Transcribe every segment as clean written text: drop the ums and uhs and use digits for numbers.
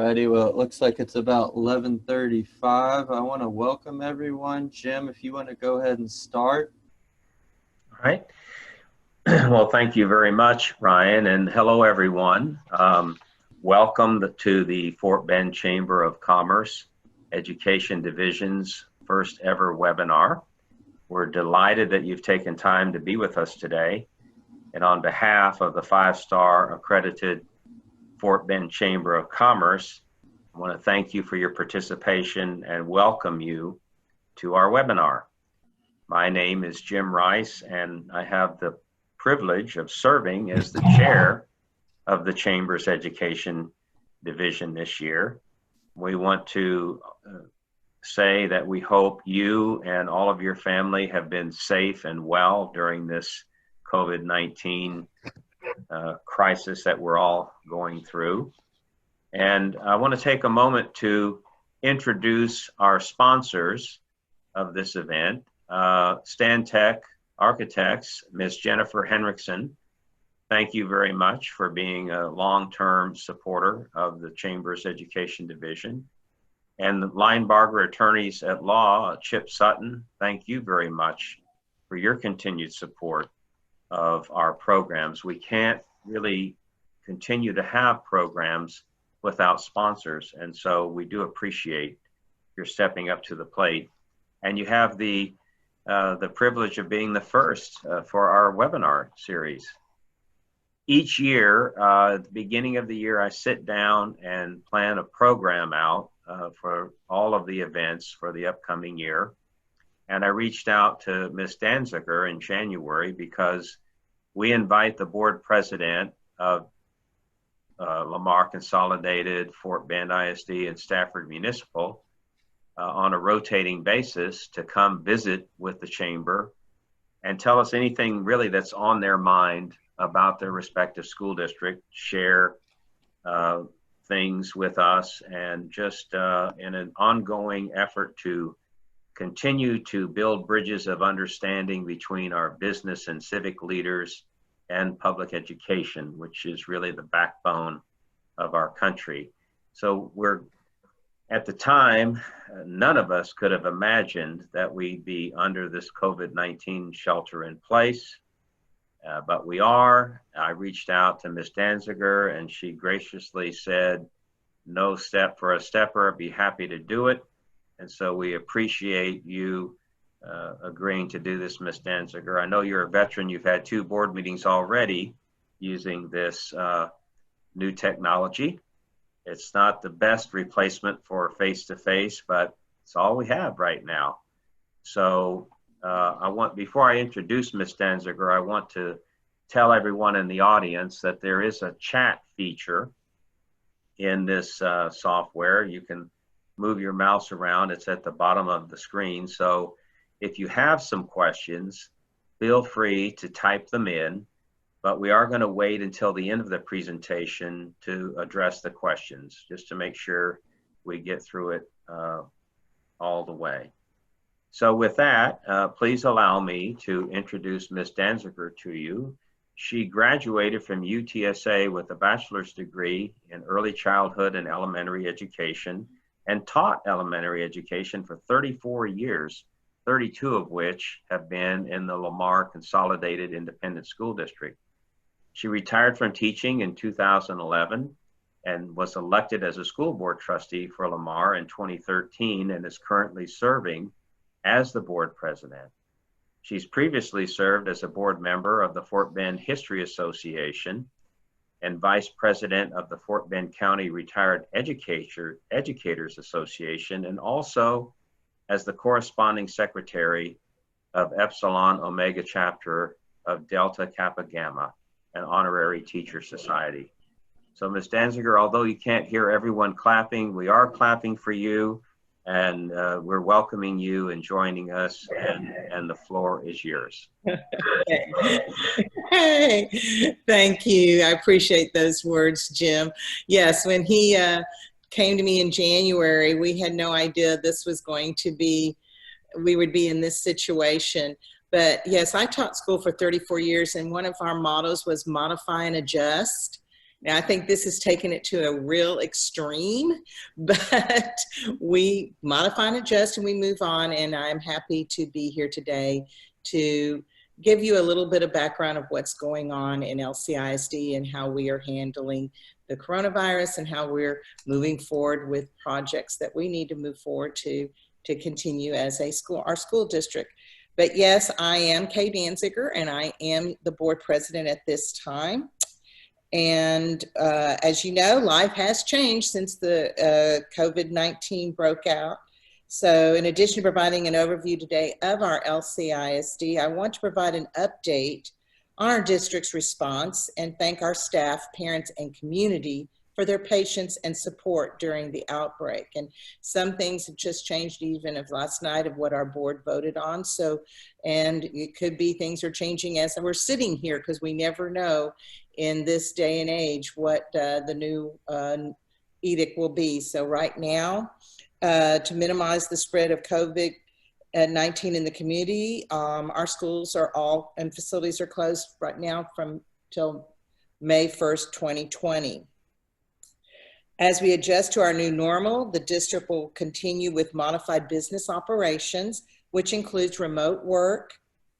Alrighty, well, it looks like it's about 11:35. I want to welcome everyone. Jim, if you want to go ahead and start. All right. Well, thank you very much, Ryan, and hello, everyone. Welcome to the Fort Bend Chamber of Commerce Education Division's first ever webinar. We're delighted that you've taken time to be with us today. And on behalf of the 5-star accredited Fort Bend Chamber of Commerce, I want to thank you for your participation and welcome you to our webinar. My name is Jim Rice, and I have the privilege of serving as the chair of the Chamber's Education Division this year. We want to say that we hope you and all of your family have been safe and well during this COVID-19 crisis that we're all going through. And I want to take a moment to introduce our sponsors of this event. Stantec Architects, Ms. Jennifer Henriksen, thank you very much for being a long-term supporter of the Chamber's Education Division. And the Linebarger Attorneys at Law, Chip Sutton, thank you very much for your continued support of our programs. We can't really continue to have programs without sponsors, and so we do appreciate your stepping up to the plate. And you have the privilege of being the first for our webinar series. Each year, at the beginning of the year, I sit down and plan a program out for all of the events for the upcoming year. And I reached out to Ms. Danziger in January because we invite the board president of Lamar Consolidated, Fort Bend ISD, and Stafford Municipal on a rotating basis to come visit with the chamber and tell us anything really that's on their mind about their respective school district, share things with us, and just in an ongoing effort to continue to build bridges of understanding between our business and civic leaders and public education, which is really the backbone of our country. So at the time, none of us could have imagined that we'd be under this COVID-19 shelter in place, but we are. I reached out to Ms. Danziger, and she graciously said, no step for a stepper, I'd be happy to do it. And so we appreciate you agreeing to do this, Ms. Danziger. I know you're a veteran. You've had 2 board meetings already using this new technology. It's not the best replacement for face-to-face, but it's all we have right now. So before I introduce Ms. Danziger, I want to tell everyone in the audience that there is a chat feature in this software. You can move your mouse around. It's at the bottom of the screen. So if you have some questions, feel free to type them in. But we are going to wait until the end of the presentation to address the questions, just to make sure we get through it all the way. So with that, please allow me to introduce Ms. Danziger to you. She graduated from UTSA with a bachelor's degree in early childhood and elementary education and taught elementary education for 34 years, 32 of which have been in the Lamar Consolidated Independent School District. She retired from teaching in 2011 and was elected as a school board trustee for Lamar in 2013 and is currently serving as the board president. She's previously served as a board member of the Fort Bend History Association and vice president of the Fort Bend County Retired Educators Association, and also as the corresponding secretary of Epsilon Omega Chapter of Delta Kappa Gamma, an honorary teacher society. So Ms. Danziger, although you can't hear everyone clapping, we are clapping for you, and we're welcoming you and joining us, and the floor is yours. Hey, thank you. I appreciate those words, Jim. Yes, when he came to me in January, we had no idea this was going to be, we would be in this situation. But yes, I taught school for 34 years, and one of our mottos was modify and adjust. Now, I think this has taken it to a real extreme, but we modify and adjust and we move on. And I'm happy to be here today to give you a little bit of background of what's going on in LCISD and how we are handling the coronavirus and how we're moving forward with projects that we need to move forward to continue as a school, our school district. But yes, I am Kay Danziger, and I am the board president at this time. And as you know, life has changed since the COVID-19 broke out. So in addition to providing an overview today of our LCISD, I want to provide an update on our district's response and thank our staff, parents, and community for their patience and support during the outbreak. And some things have just changed even of last night of what our board voted on. So, and it could be things are changing as we're sitting here, because we never know in this day and age what the new edict will be. So right now, to minimize the spread of COVID-19 in the community, our schools are all and facilities are closed right now from till May 1st, 2020. As we adjust to our new normal, the district will continue with modified business operations, which includes remote work,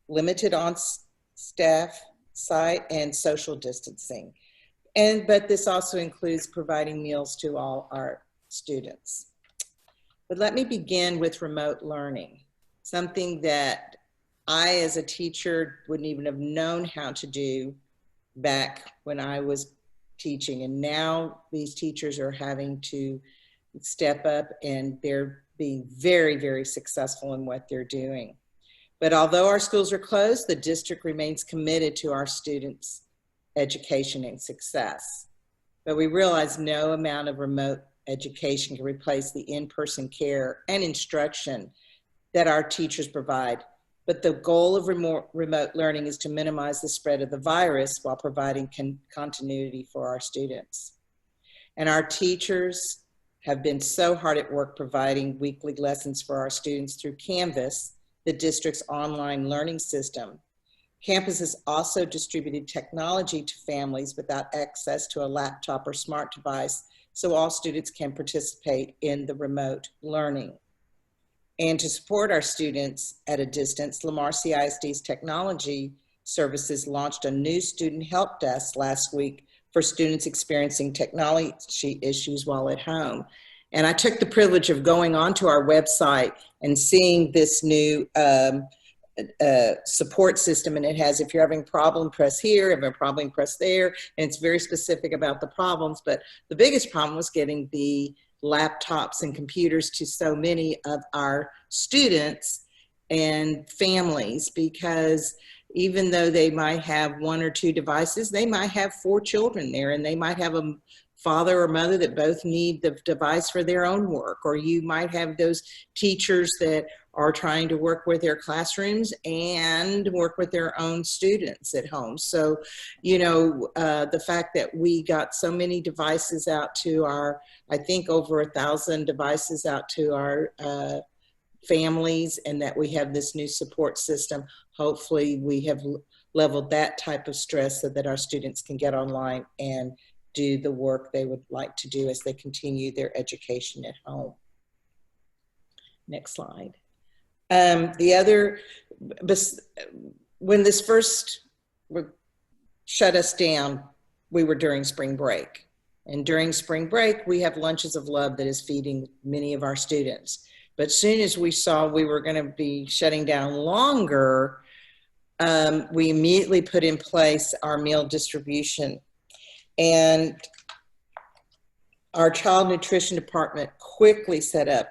limited on-staff site, and social distancing. But this also includes providing meals to all our students. But let me begin with remote learning, something that I as a teacher wouldn't even have known how to do back when I was teaching. And now these teachers are having to step up, and they're being very, very successful in what they're doing. But although our schools are closed, the district remains committed to our students' education and success. But we realize no amount of remote education can replace the in-person care and instruction that our teachers provide. But the goal of remote learning is to minimize the spread of the virus while providing continuity for our students. And our teachers have been so hard at work providing weekly lessons for our students through Canvas, the district's online learning system. Campus has also distributed technology to families without access to a laptop or smart device, so all students can participate in the remote learning. And to support our students at a distance, Lamar CISD's technology services launched a new student help desk last week for students experiencing technology issues while at home. And I took the privilege of going onto our website and seeing this new support system, and it has, if you're having a problem, press here, if you have a problem, press there, and it's very specific about the problems. But the biggest problem was getting the laptops and computers to so many of our students and families, because even though they might have one or two devices, they might have 4 children there, and they might have a father or mother that both need the device for their own work, or you might have those teachers that are trying to work with their classrooms and work with their own students at home. So, you know, the fact that we got so many devices out to our, I think over 1,000 devices out to our families, and that we have this new support system, hopefully we have leveled that type of stress so that our students can get online and do the work they would like to do as they continue their education at home. Next slide. When this first shut us down, we were during spring break. And during spring break, we have Lunches of Love that is feeding many of our students. But as soon as we saw we were going to be shutting down longer, we immediately put in place our meal distribution. And our child nutrition department quickly set up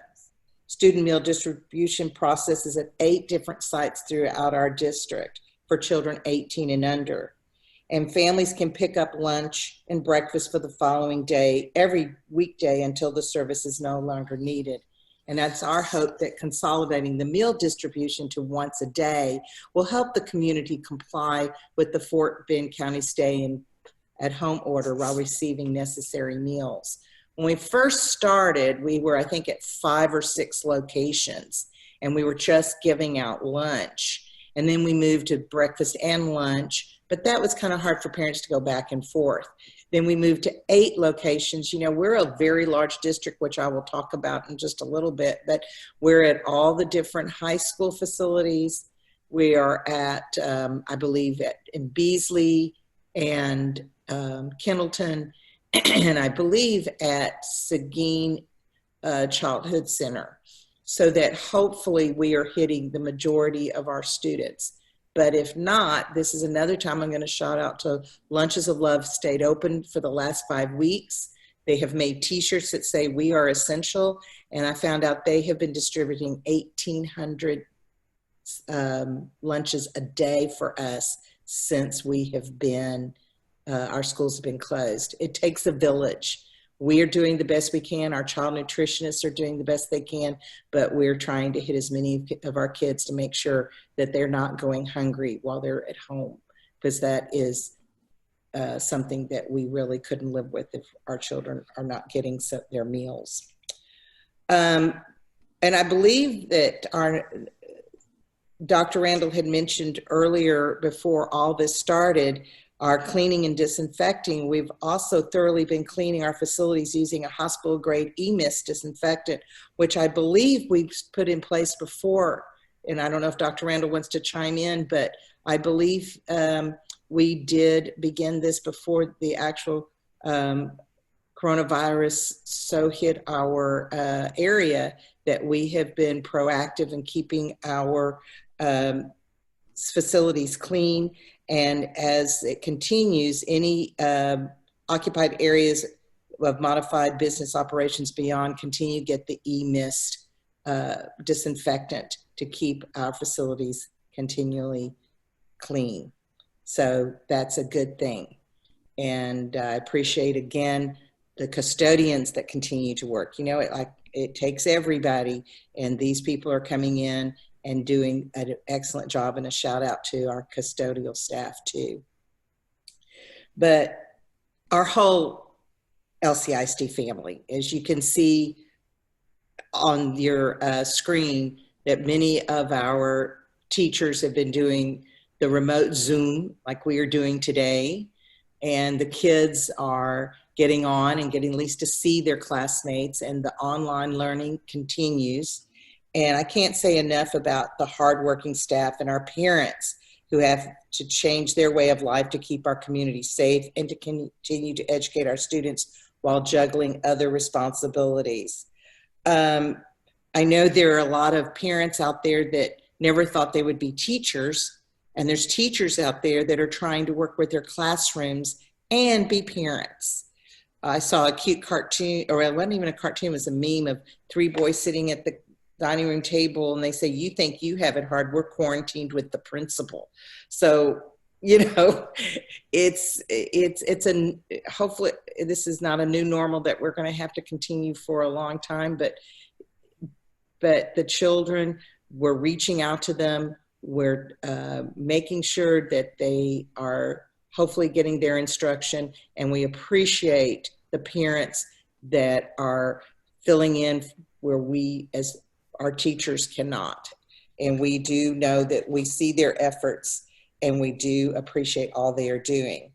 student meal distribution processes at 8 different sites throughout our district for children 18 and under. And families can pick up lunch and breakfast for the following day, every weekday, until the service is no longer needed. And that's our hope that consolidating the meal distribution to once a day will help the community comply with the Fort Bend County stay-at-home order while receiving necessary meals. When we first started, we were, I think, at 5 or 6 locations, and we were just giving out lunch. And then we moved to breakfast and lunch, but that was kind of hard for parents to go back and forth. Then we moved to 8 locations. You know, we're a very large district, which I will talk about in just a little bit, but we're at all the different high school facilities. We are at, I believe, in Beasley and Kendleton, and I believe at Seguin Childhood Center, so that hopefully we are hitting the majority of our students. But if not, this is another time I'm going to shout out to Lunches of Love stayed open for the last 5 weeks. They have made t-shirts that say "We are essential," and I found out they have been distributing 1,800 lunches a day for us since we have been, our schools have been closed. It takes a village. We are doing the best we can. Our child nutritionists are doing the best they can, but we're trying to hit as many of our kids to make sure that they're not going hungry while they're at home, because that is something that we really couldn't live with if our children are not getting their meals. And I believe that Dr. Randall had mentioned earlier, before all this started, our cleaning and disinfecting. We've also thoroughly been cleaning our facilities using a hospital grade EMIS disinfectant, which I believe we've put in place before. And I don't know if Dr. Randall wants to chime in, but I believe we did begin this before the actual coronavirus so hit our area, that we have been proactive in keeping our facilities clean. And as it continues, any occupied areas of modified business operations beyond continue to get the EMIS disinfectant to keep our facilities continually clean. So that's a good thing. And I appreciate, again, the custodians that continue to work. You know, it takes everybody, and these people are coming in and doing an excellent job, and a shout out to our custodial staff too. But our whole LCISD family, as you can see on your screen, that many of our teachers have been doing the remote Zoom like we are doing today, and the kids are getting on and getting at least to see their classmates, and the online learning continues. And I can't say enough about the hardworking staff and our parents who have to change their way of life to keep our community safe and to continue to educate our students while juggling other responsibilities. I know there are a lot of parents out there that never thought they would be teachers, and there's teachers out there that are trying to work with their classrooms and be parents. I saw a cute cartoon, or it wasn't even a cartoon, it was a meme of 3 boys sitting at the dining room table, and they say, "You think you have it hard, we're quarantined with the principal." So, you know, hopefully this is not a new normal that we're going to have to continue for a long time, but the children, we're reaching out to them. We're making sure that they are hopefully getting their instruction, and we appreciate the parents that are filling in where we as our teachers cannot. And we do know that we see their efforts, and we do appreciate all they are doing.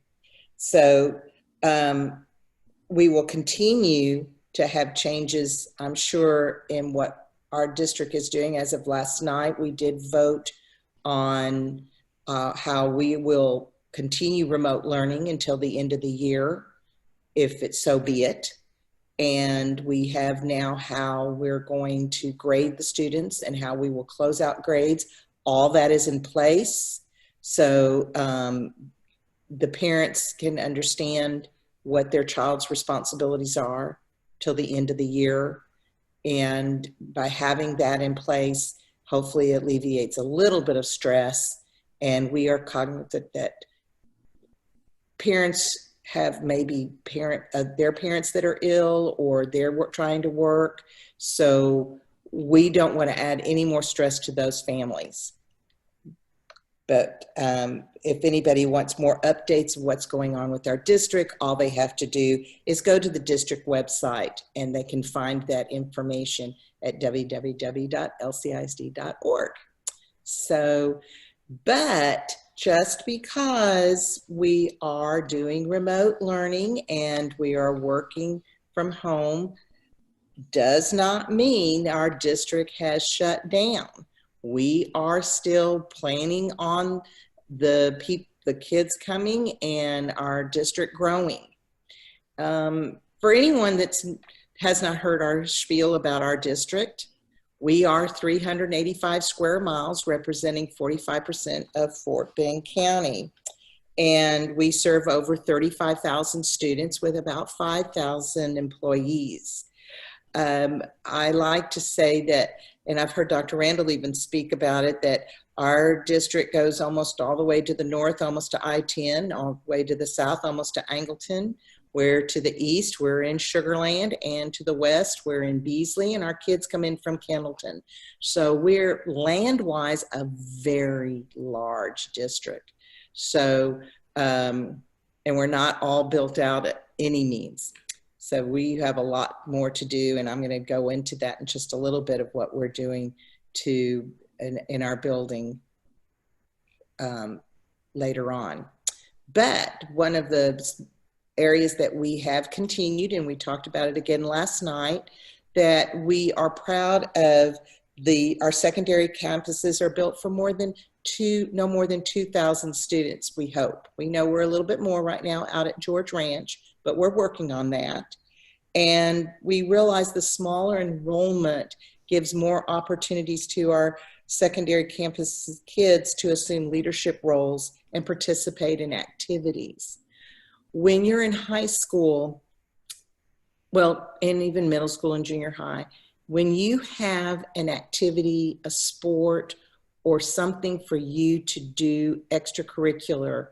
So we will continue to have changes, I'm sure, in what our district is doing. As of last night, we did vote on how we will continue remote learning until the end of the year, if it so be it. And we have now how we're going to grade the students and how we will close out grades. All that is in place. So the parents can understand what their child's responsibilities are till the end of the year. And by having that in place, hopefully it alleviates a little bit of stress. And we are cognizant that parents have maybe their parents that are ill, or they're trying to work. So we don't want to add any more stress to those families. But if anybody wants more updates of what's going on with our district, all they have to do is go to the district website, and they can find that information at www.lcisd.org. So, but just because we are doing remote learning and we are working from home does not mean our district has shut down. We are still planning on the kids coming and our district growing. For anyone that has not heard our spiel about our district, we are 385 square miles, representing 45% of Fort Bend County. And we serve over 35,000 students with about 5,000 employees. I like to say that, and I've heard Dr. Randall even speak about it, that our district goes almost all the way to the north, almost to I-10, all the way to the south, almost to Angleton. Where to the east, we're in Sugar Land, and to the west, we're in Beasley, and our kids come in from Kendleton. So we're land-wise a very large district. So, and we're not all built out at any means. So we have a lot more to do, and I'm going to go into that in just a little bit of what we're doing in our building later on. But one of the areas that we have continued, and we talked about it again last night, that we are proud of our secondary campuses are built for no more than 2,000 students, we hope. We know we're a little bit more right now out at George Ranch, but we're working on that. And we realize the smaller enrollment gives more opportunities to our secondary campus kids to assume leadership roles and participate in activities. When you're in high school, well, and even middle school and junior high, when you have an activity, a sport, or something for you to do extracurricular,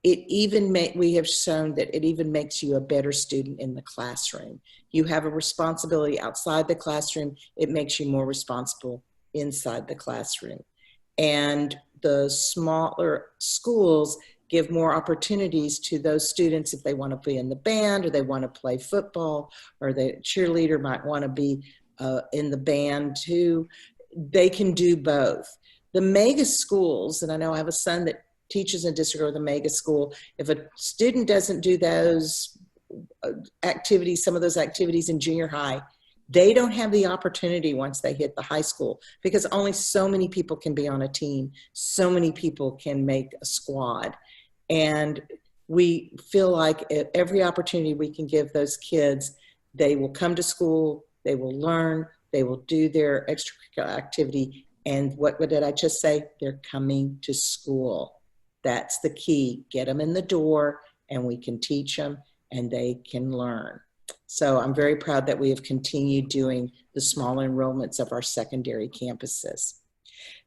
we have shown that it even makes you a better student in the classroom. You have a responsibility outside the classroom. It makes you more responsible inside the classroom. And the smaller schools give more opportunities to those students if they want to be in the band or they want to play football, or the cheerleader might want to be in the band too. They can do both. The mega schools, and I know I have a son that teaches in district or the mega school, if a student doesn't do those activities, some of those activities in junior high, they don't have the opportunity once they hit the high school, because only so many people can be on a team. So many people can make a squad. And we feel like at every opportunity we can give those kids, they will come to school, they will learn, they will do their extracurricular activity. And what did I just say? They're coming to school. That's the key. Get them in the door and we can teach them and they can learn. So I'm very proud that we have continued doing the small enrollments of our secondary campuses.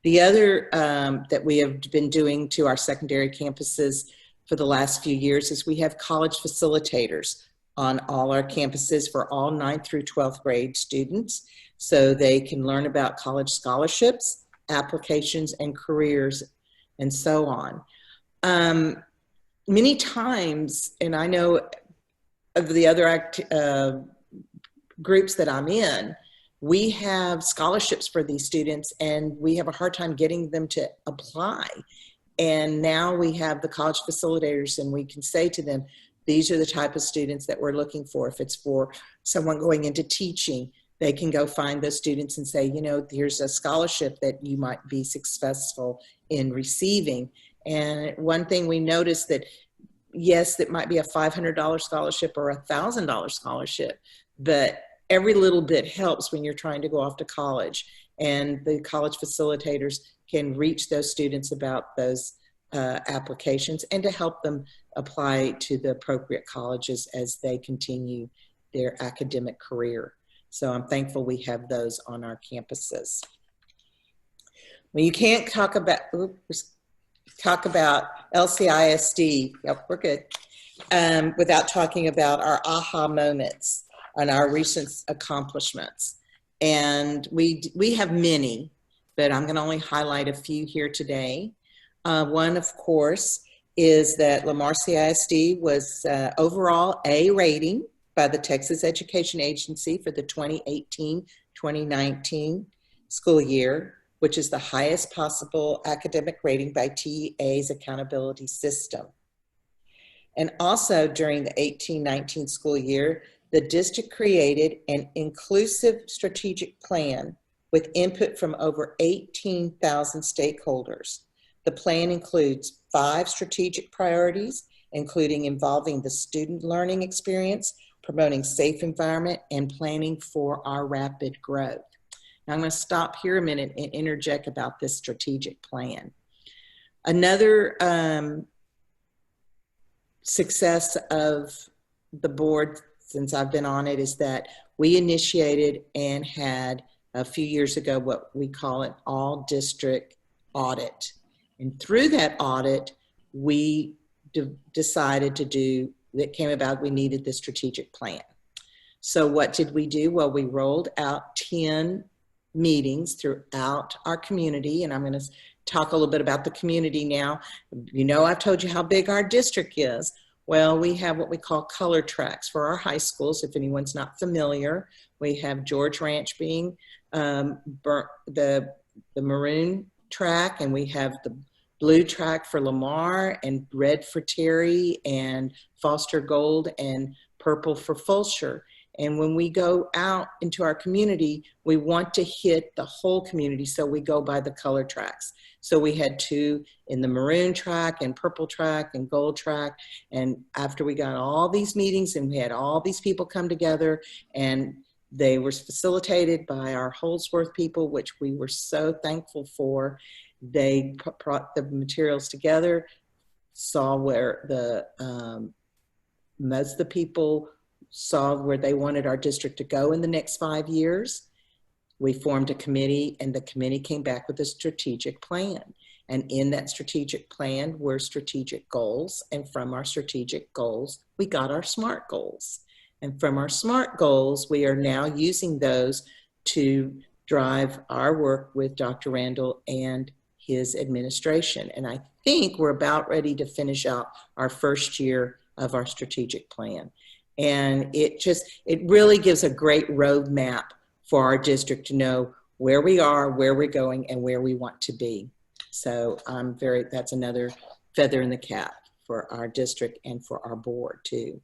The other that we have been doing to our secondary campuses for the last few years is we have college facilitators on all our campuses for all 9th through 12th grade students, so they can learn about college scholarships, applications, and careers, and so on. Many times, and I know of the other groups that I'm in, we have scholarships for these students and we have a hard time getting them to apply. And now we have the college facilitators and we can say to them, these are the type of students that we're looking for. If it's for someone going into teaching, they can go find those students and say, you know, here's a scholarship that you might be successful in receiving. And one thing we noticed that, yes, it might be a $500 scholarship or a $1,000 scholarship, but every little bit helps when you're trying to go off to college. And the college facilitators can reach those students about those applications and to help them apply to the appropriate colleges as they continue their academic career. So I'm thankful we have those on our campuses. Well, you can't talk about LCISD, yep, we're good, without talking about our aha moments and our recent accomplishments. And we have many, but I'm going to only highlight a few here today. One, of course, is that Lamar CISD was overall A rating by the Texas Education Agency for the 2018-2019 school year. which is the highest possible academic rating by TEA's accountability system. And also during the 18-19 school year, the district created an inclusive strategic plan with input from over 18,000 stakeholders. The plan includes 5 strategic priorities, including involving the student learning experience, promoting safe environment, and planning for our rapid growth. Now I'm going to stop here a minute and interject about this strategic plan. Another success of the board since I've been on it is that we initiated and had a few years ago what we call an all district audit. And through that audit, we decided to do, that came about, we needed the strategic plan. So what did we do? Well, we rolled out 10 meetings throughout our community, and I'm going to talk a little bit about the community now. You know, I've told you how big our district is. Well, we have what we call color tracks for our high schools. If anyone's not familiar, we have George Ranch being the maroon track, and we have the blue track for Lamar, and red for Terry, and Foster Gold, and purple for Fulshear. And when we go out into our community, we want to hit the whole community, so we go by the color tracks. So we had 2 in the maroon track and purple track and gold track. And after we got all these meetings and we had all these people come together, and they were facilitated by our Holdsworth people, which we were so thankful for. They brought the materials together, saw where the most of the people saw where they wanted our district to go in the next 5 years. We formed a committee, and the committee came back with a strategic plan. And in that strategic plan were strategic goals. And from our strategic goals, we got our SMART goals. And from our SMART goals, we are now using those to drive our work with Dr. Randall and his administration. And I think we're about ready to finish out our first year of our strategic plan. And it really gives a great roadmap for our district to know where we are, where we're going, and where we want to be. So that's another feather in the cap for our district and for our board too.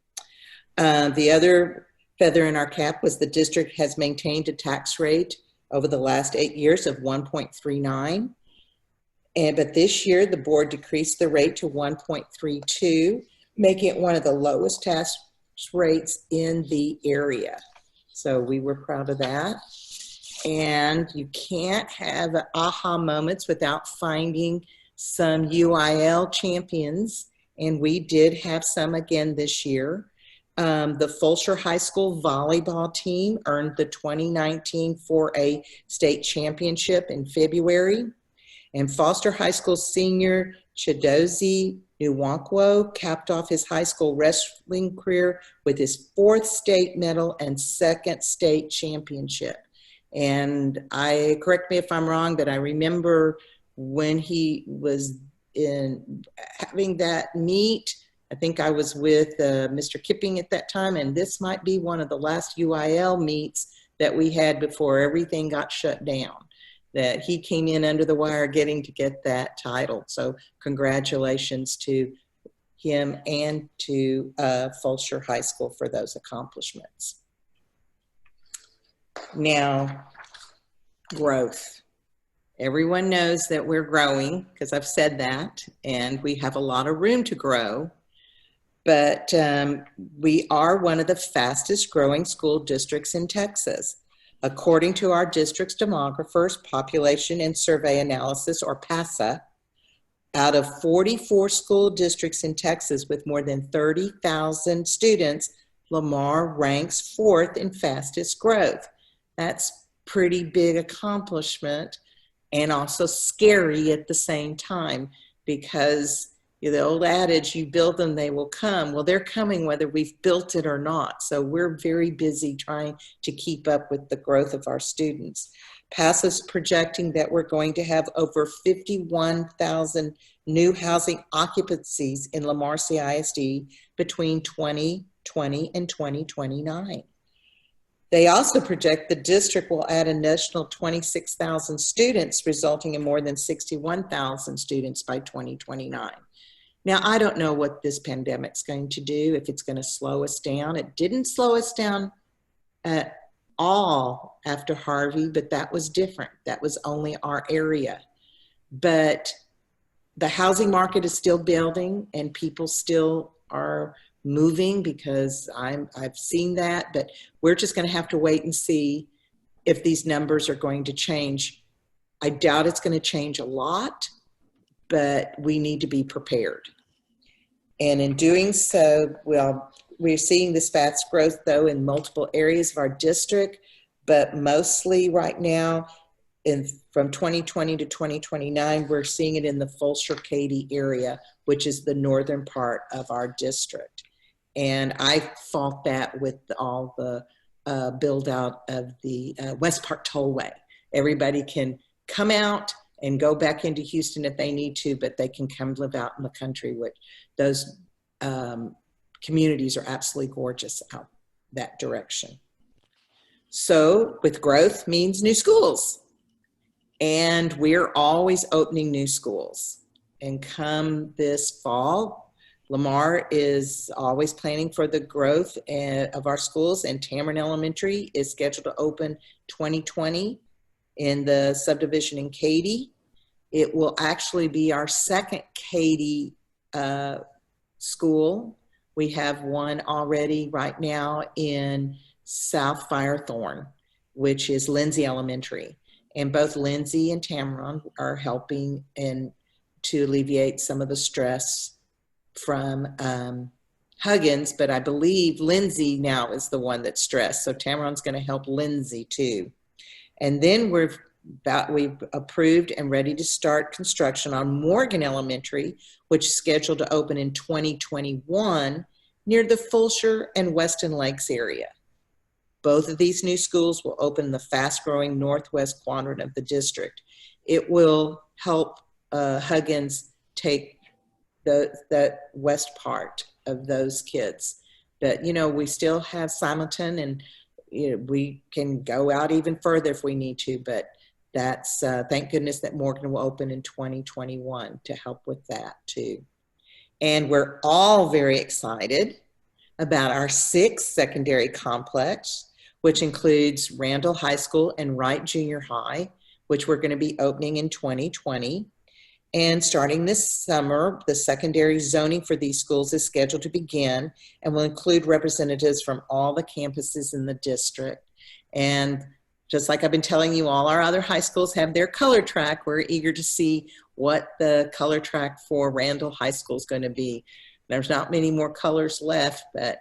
The other feather in our cap was the district has maintained a tax rate over the last 8 years of 1.39. But this year, the board decreased the rate to 1.32, making it one of the lowest tax rates in the area. So we were proud of that. And you can't have aha moments without finding some UIL champions. And we did have some again this year. The Fulshear High School volleyball team earned the 2019 4A state championship in February. And Foster High School senior Chidozie Nwankwo capped off his high school wrestling career with his 4th state medal and 2nd state championship. And correct me if I'm wrong, but I remember when he was having that meet, I think I was with Mr. Kipping at that time, and this might be one of the last UIL meets that we had before everything got shut down, that he came in under the wire getting to get that title. So congratulations to him and to Fulshear High School for those accomplishments. Now, growth. Everyone knows that we're growing, because I've said that, and we have a lot of room to grow. But we are one of the fastest growing school districts in Texas. According to our district's demographers, Population and Survey Analysis, or PASA, out of 44 school districts in Texas with more than 30,000 students, Lamar ranks 4th in fastest growth. That's pretty big accomplishment, and also scary at the same time, because the old adage, you build them, they will come. Well, they're coming whether we've built it or not. So we're very busy trying to keep up with the growth of our students. PASA's projecting that we're going to have over 51,000 new housing occupancies in Lamar CISD between 2020 and 2029. They also project the district will add an additional 26,000 students, resulting in more than 61,000 students by 2029. Now, I don't know what this pandemic's going to do, if it's going to slow us down. It didn't slow us down at all after Harvey, but that was different. That was only our area. But the housing market is still building and people still are moving, because I've seen that, but we're just going to have to wait and see if these numbers are going to change. I doubt it's going to change a lot, but we need to be prepared. And in doing so, well, we're seeing this fast growth though in multiple areas of our district, but mostly right now from 2020 to 2029, we're seeing it in the Fulshear-Katy area, which is the northern part of our district. And I fought that with all the build out of the West Park Tollway. Everybody can come out and go back into Houston if they need to, but they can come live out in the country, which those communities are absolutely gorgeous out that direction. So with growth means new schools. And we're always opening new schools. And come this fall, Lamar is always planning for the growth of our schools, and Tamron Elementary is scheduled to open 2020 in the subdivision in Katy. It will actually be our second Katy school. We have one already right now in South Firethorn, which is Lindsay Elementary. And both Lindsay and Tamron are helping to alleviate some of the stress from Huggins, but I believe Lindsay now is the one that's stressed. So Tamron's going to help Lindsay too. And then we've approved and ready to start construction on Morgan Elementary, which is scheduled to open in 2021 near the Fulshear and Weston Lakes area. Both of these new schools will open in the fast-growing northwest quadrant of the district. It will help Huggins take that west part of those kids. But, you know, we still have Simonton, and you know, we can go out even further if we need to, but that's, thank goodness that Morgan will open in 2021 to help with that too. And we're all very excited about our 6th secondary complex, which includes Randall High School and Wright Junior High, which we're going to be opening in 2020. And starting this summer, the secondary zoning for these schools is scheduled to begin and will include representatives from all the campuses in the district. And just like I've been telling you, all our other high schools have their color track. We're eager to see what the color track for Randall High School is going to be. There's not many more colors left, but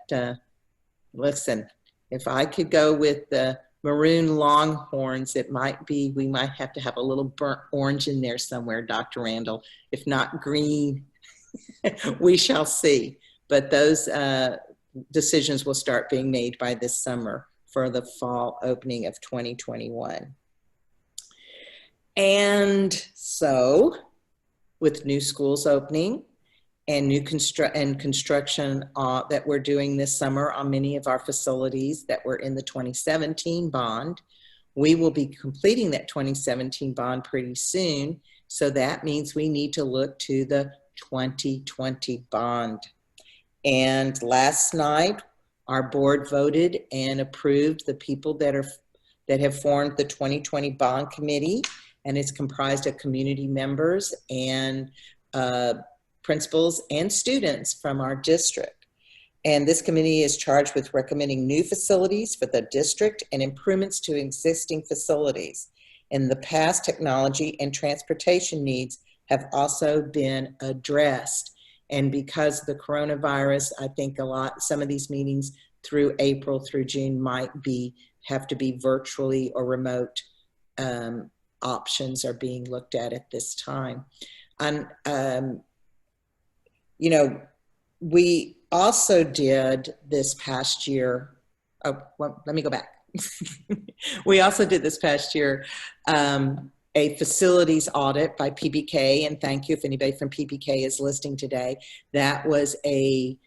listen, if I could go with the maroon Longhorns, it might be, we might have to have a little burnt orange in there somewhere, Dr. Randall. If not green, we shall see. But those decisions will start being made by this summer for the fall opening of 2021. And so, with new schools opening, and new construction that we're doing this summer on many of our facilities that were in the 2017 bond. We will be completing that 2017 bond pretty soon. So that means we need to look to the 2020 bond. And last night, our board voted and approved the people that have formed the 2020 bond committee, and it's comprised of community members and principals and students from our district. And this committee is charged with recommending new facilities for the district and improvements to existing facilities. In the past, technology and transportation needs have also been addressed. And because of the coronavirus, I think some of these meetings through April through June might have to be virtually or remote. Options are being looked at this time. You know, we also did this past year, well, let me go back. We also did this past year a facilities audit by PBK, and thank you if anybody from PBK is listening today. That was a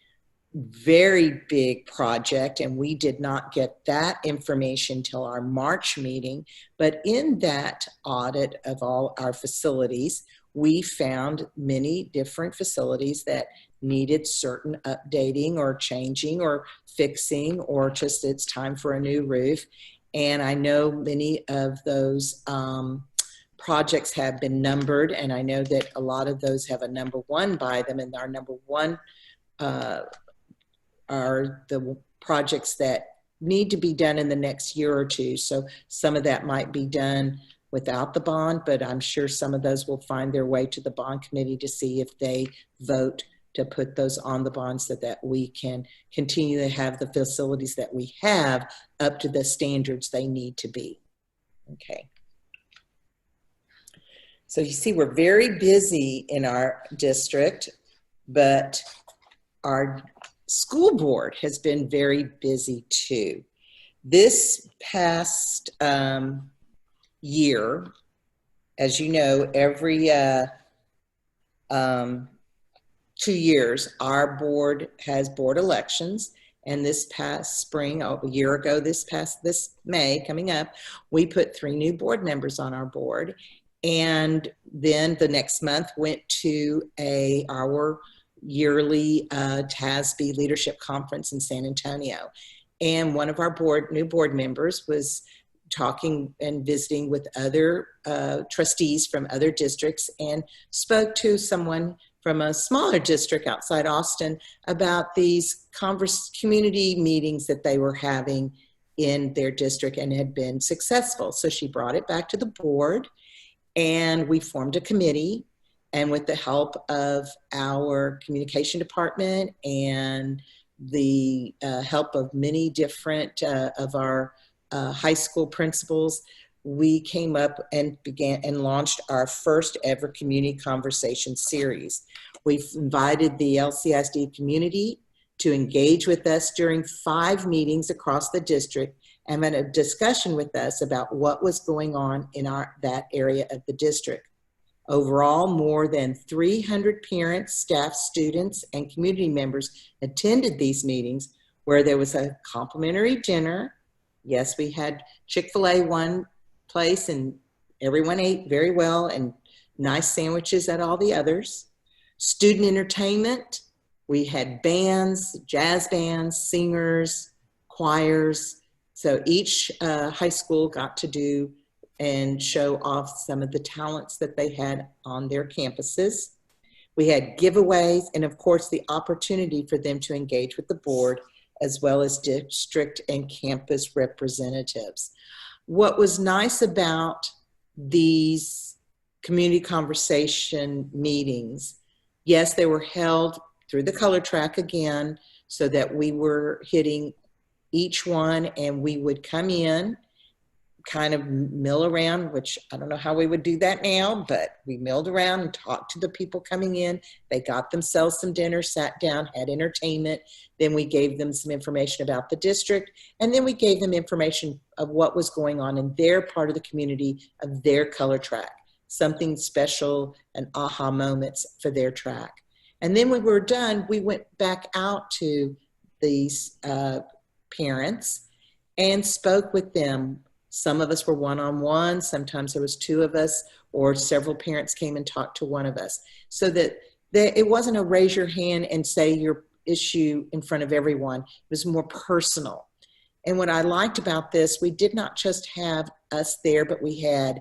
very big project, and we did not get that information till our March meeting. But in that audit of all our facilities, we found many different facilities that needed certain updating or changing or fixing, or just it's time for a new roof. And I know many of those projects have been numbered, and I know that a lot of those have a number 1 by them, and our number 1 are the projects that need to be done in the next year or two. So some of that might be done without the bond, but I'm sure some of those will find their way to the bond committee to see if they vote to put those on the bond, so that we can continue to have the facilities that we have up to the standards they need to be. Okay. So you see, we're very busy in our district, but our school board has been very busy too. This past year, as you know, every 2 years, our board has board elections. And this past spring, a year ago, this May coming up, we put 3 new board members on our board. And then the next month went to our yearly TASB leadership conference in San Antonio. And one of our new board members was talking and visiting with other trustees from other districts, and spoke to someone from a smaller district outside Austin about these community meetings that they were having in their district and had been successful. So she brought it back to the board, and we formed a committee. And with the help of our communication department and the help of many different of our high school principals, we came up and began and launched our first ever community conversation series. We've invited the LCISD community to engage with us during 5 meetings across the district and had a discussion with us about what was going on in that area of the district. Overall, more than 300 parents, staff, students, and community members attended these meetings, where there was a complimentary dinner. Yes, we had Chick-fil-A one place, and everyone ate very well, and nice sandwiches at all the others. Student entertainment, we had bands, jazz bands, singers, choirs. So each high school got to do and show off some of the talents that they had on their campuses. We had giveaways, and of course the opportunity for them to engage with the board, as well as district and campus representatives. What was nice about these community conversation meetings, yes, they were held through the color track again, so that we were hitting each one, and we would come in, kind of mill around, which I don't know how we would do that now, but we milled around and talked to the people coming in. They got themselves some dinner, sat down, had entertainment. Then we gave them some information about the district, and then we gave them information of what was going on in their part of the community, of their color track, something special and aha moments for their track. And then when we were done, we went back out to these parents and spoke with them. Some of us were one-on-one, sometimes there was 2 of us, or several parents came and talked to one of us. So that it wasn't a raise your hand and say your issue in front of everyone. It was more personal. And what I liked about this, we did not just have us there, but we had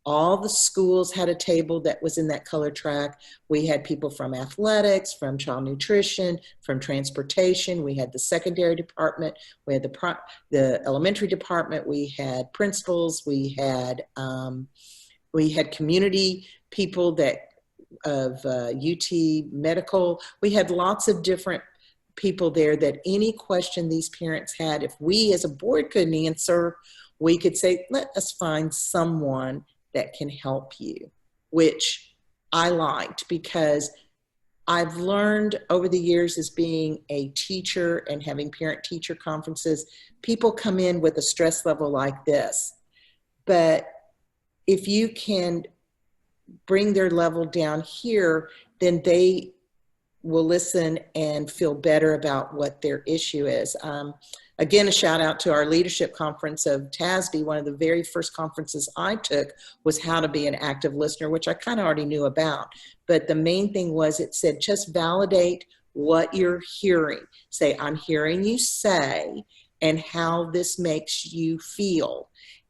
all the schools had a table that was in that color track. We had people from athletics, from child nutrition, from transportation. We had the secondary department. We had the elementary department. We had principals. We had community people that of UT Medical. We had lots of different people there that any question these parents had, if we as a board couldn't answer, we could say, let us find someone that can help you, which I liked, because I've learned over the years as being a teacher and having parent-teacher conferences, people come in with a stress level like this. But if you can bring their level down here, then they will listen and feel better about what their issue is. Again, a shout out to our leadership conference of TASD. One of the very first conferences I took was how to be an active listener, which I kind of already knew about. But the main thing was it said, just validate what you're hearing. Say, I'm hearing you say, and how this makes you feel.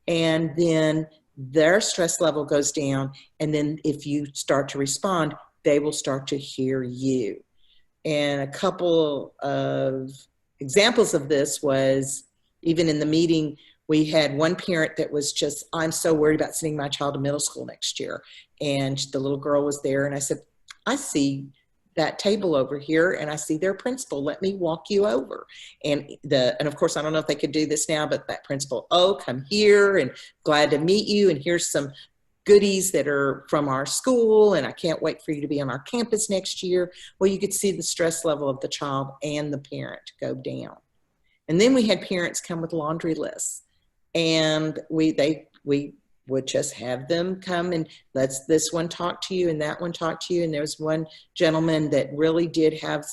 And then their stress level goes down. And then if you start to respond, they will start to hear you. And a couple of examples of this was, even in the meeting, we had one parent that was just, I'm so worried about sending my child to middle school next year. And the little girl was there, and I said, I see that table over here, and I see their principal. Let me walk you over. And of course, I don't know if they could do this now, but that principal, oh, come here, and glad to meet you, and here's some goodies that are from our school, and I can't wait for you to be on our campus next year. Well, you could see the stress level of the child and the parent go down. And then we had parents come with laundry lists, and we would just have them come and let's this one talk to you and that one talk to you. And there was one gentleman that really did have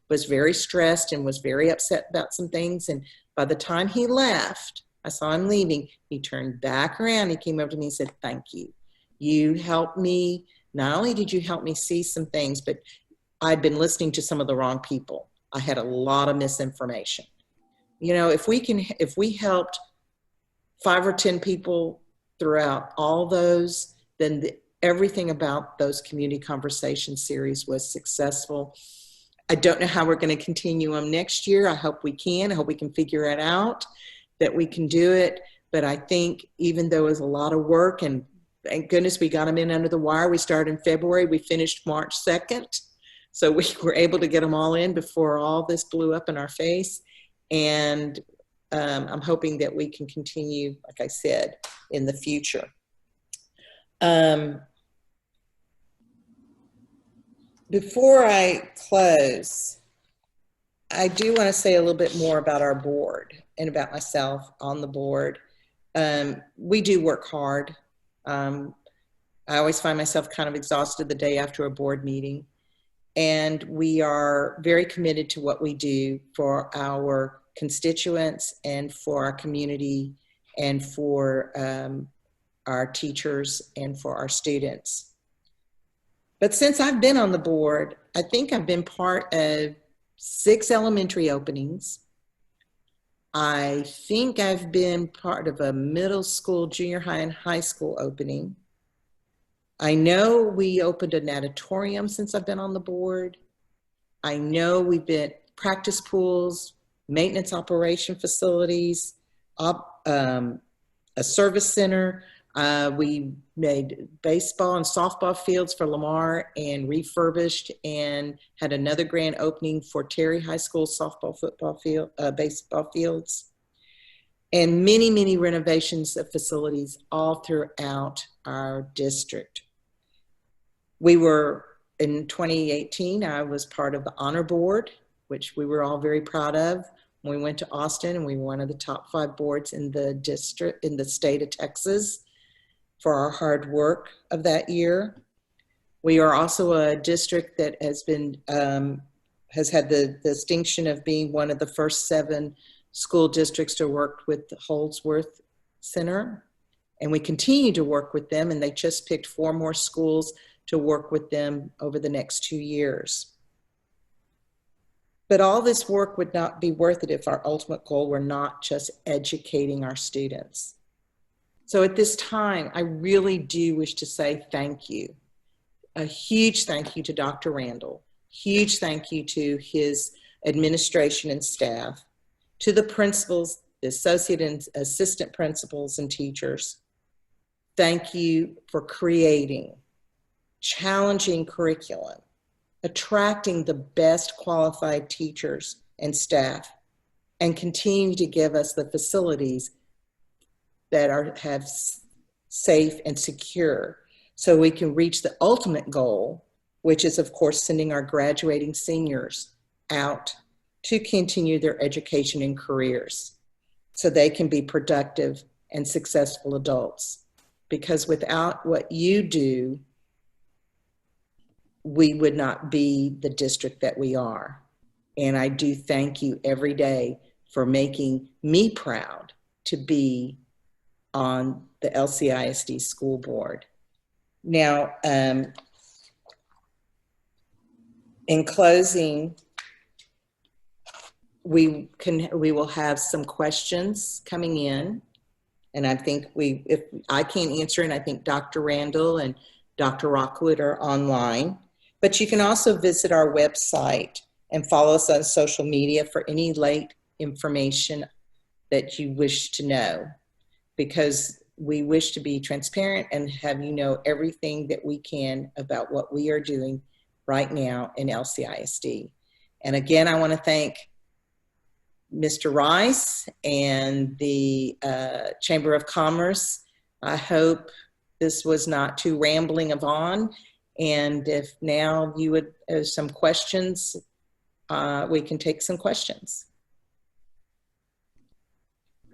was very stressed and was very upset about some things. And by the time he left, I saw him leaving, he turned back around, he came over to me and said, thank you. You helped me. Not only did you help me see some things, but I'd been listening to some of the wrong people. I had a lot of misinformation. You know, if we helped 5 or 10 people throughout all those, then everything about those community conversation series was successful. I don't know how we're going to continue them next year. I hope we can. I hope we can figure it out, that we can do it. But I think even though it was a lot of work, and thank goodness we got them in under the wire. We started in February. We finished March 2nd. So we were able to get them all in before all this blew up in our face. And I'm hoping that we can continue, like I said, in the future. Before I close, I do want to say a little bit more about our board and about myself on the board. We do work hard. I always find myself kind of exhausted the day after a board meeting. And we are very committed to what we do for our constituents and for our community and for our teachers and for our students. But since I've been on the board, I think I've been part of 6 elementary openings. I think I've been part of a middle school, junior high, and high school opening. I know we opened an auditorium since I've been on the board. I know we've been practice pools, maintenance operation facilities, a service center. We made baseball and softball fields for Lamar and refurbished, and had another grand opening for Terry High School softball, football field, baseball fields, and many, many renovations of facilities all throughout our district. We were, in 2018, I was part of the honor board, which we were all very proud of. We went to Austin, and we were one of the top 5 boards in the district, in the state of Texas, for our hard work of that year. We are also a district that has been, has had the distinction of being one of the first 7 school districts to work with the Holdsworth Center. And we continue to work with them, and they just picked 4 more schools to work with them over the next 2 years. But all this work would not be worth it if our ultimate goal were not just educating our students. So at this time, I really do wish to say thank you. A huge thank you to Dr. Randall. Huge thank you to his administration and staff, to the principals, the associate and assistant principals and teachers. Thank you for creating challenging curriculum, attracting the best qualified teachers and staff, and continue to give us the facilities that have safe and secure, so we can reach the ultimate goal, which is, of course, sending our graduating seniors out to continue their education and careers so they can be productive and successful adults. Because without what you do, we would not be the district that we are. And I do thank you every day for making me proud to be on the LCISD school board. Now, in closing, we will have some questions coming in, and I think if I can't answer it, I think Dr. Randall and Dr. Rockwood are online, but you can also visit our website and follow us on social media for any late information that you wish to know, because we wish to be transparent and have you know everything that we can about what we are doing right now in LCISD. And again, I want to thank Mr. Rice and the Chamber of Commerce. I hope this was not too rambling of on, and if now you would have some questions, we can take some questions.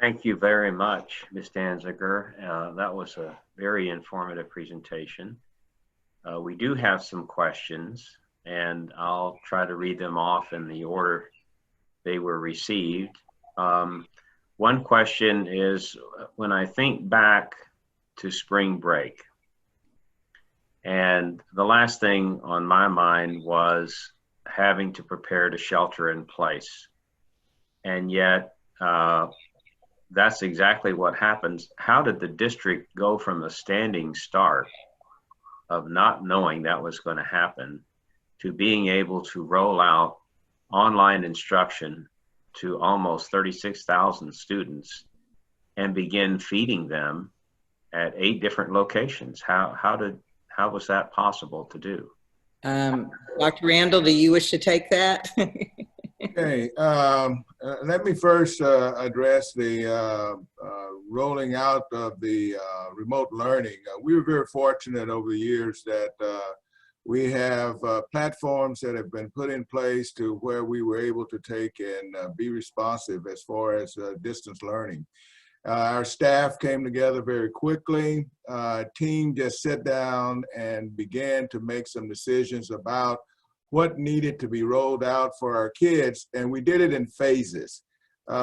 Thank you very much, Ms. Danziger. That was a very informative presentation. We do have some questions, and I'll try to read them off in the order they were received. One question is, when I think back to spring break, and the last thing on my mind was having to prepare to shelter in place, and yet that's exactly what happens. How did the district go from a standing start of not knowing that was going to happen to being able to roll out online instruction to almost 36,000 students and begin feeding them at 8 different locations? How was that possible to do? Dr. Randall, do you wish to take that? Okay, let me first address the rolling out of the remote learning. We were very fortunate over the years that we have platforms that have been put in place to where we were able to take and be responsive as far as distance learning. Our staff came together very quickly. Team just sat down and began to make some decisions about what needed to be rolled out for our kids, and we did it in phases.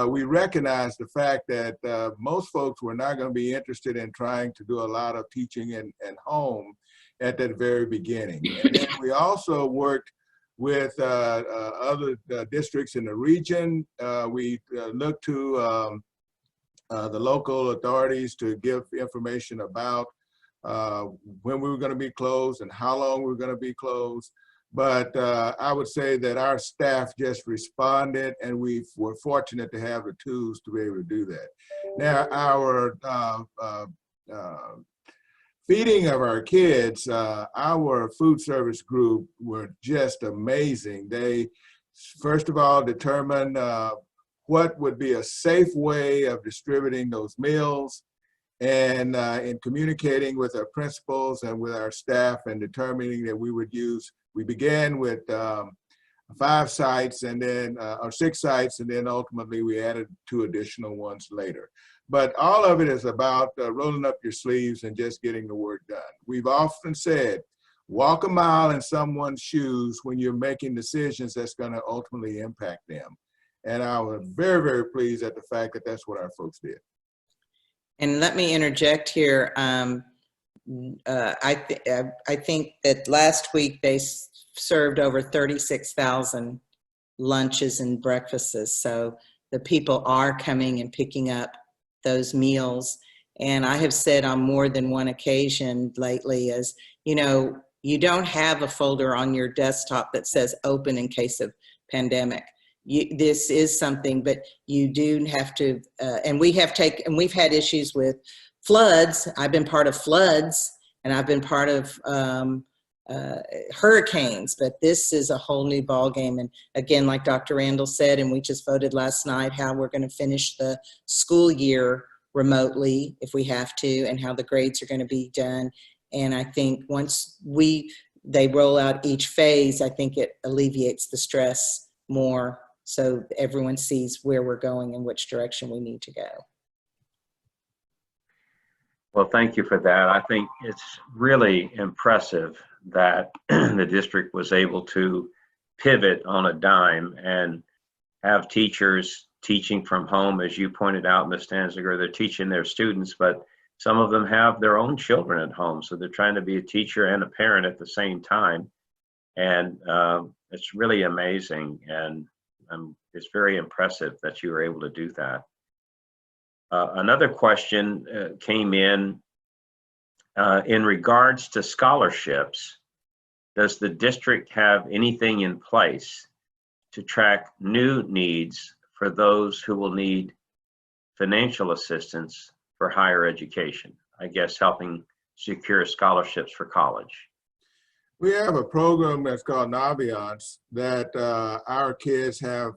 We recognized the fact that most folks were not going to be interested in trying to do a lot of teaching in home at that very beginning. And then we also worked with other districts in the region. We looked to the local authorities to give information about when we were going to be closed and how long we were going to be closed. But I would say that our staff just responded, and we were fortunate to have the tools to be able to do that. Now, our feeding of our kids, our food service group were just amazing. They, first of all, determined what would be a safe way of distributing those meals, and in communicating with our principals and with our staff and determining that we would use, we began with 5 sites and then, or 6 sites, and then ultimately we added 2 additional ones later. But all of it is about rolling up your sleeves and just getting the work done. We've often said, walk a mile in someone's shoes when you're making decisions that's going to ultimately impact them. And I was very, very pleased at the fact that that's what our folks did. And let me interject here. I think that last week they served over 36,000 lunches and breakfasts. So the people are coming and picking up those meals. And I have said on more than one occasion lately is, you know, you don't have a folder on your desktop that says open in case of pandemic. This is something, but you do have to, and we've had issues with floods. I've been part of floods, and I've been part of hurricanes, but this is a whole new ballgame. And again, like Dr. Randall said, and we just voted last night, how we're going to finish the school year remotely if we have to, and how the grades are going to be done. And I think once they roll out each phase, I think it alleviates the stress more, so everyone sees where we're going and which direction we need to go. Well, thank you for that. I think it's really impressive that the district was able to pivot on a dime and have teachers teaching from home. As you pointed out, Ms. Danziger, they're teaching their students, but some of them have their own children at home. So they're trying to be a teacher and a parent at the same time. And it's really amazing. And it's very impressive that you were able to do that. Another question came in regards to scholarships. Does the district have anything in place to track new needs for those who will need financial assistance for higher education? I guess helping secure scholarships for college. We have a program that's called Naviance that our kids have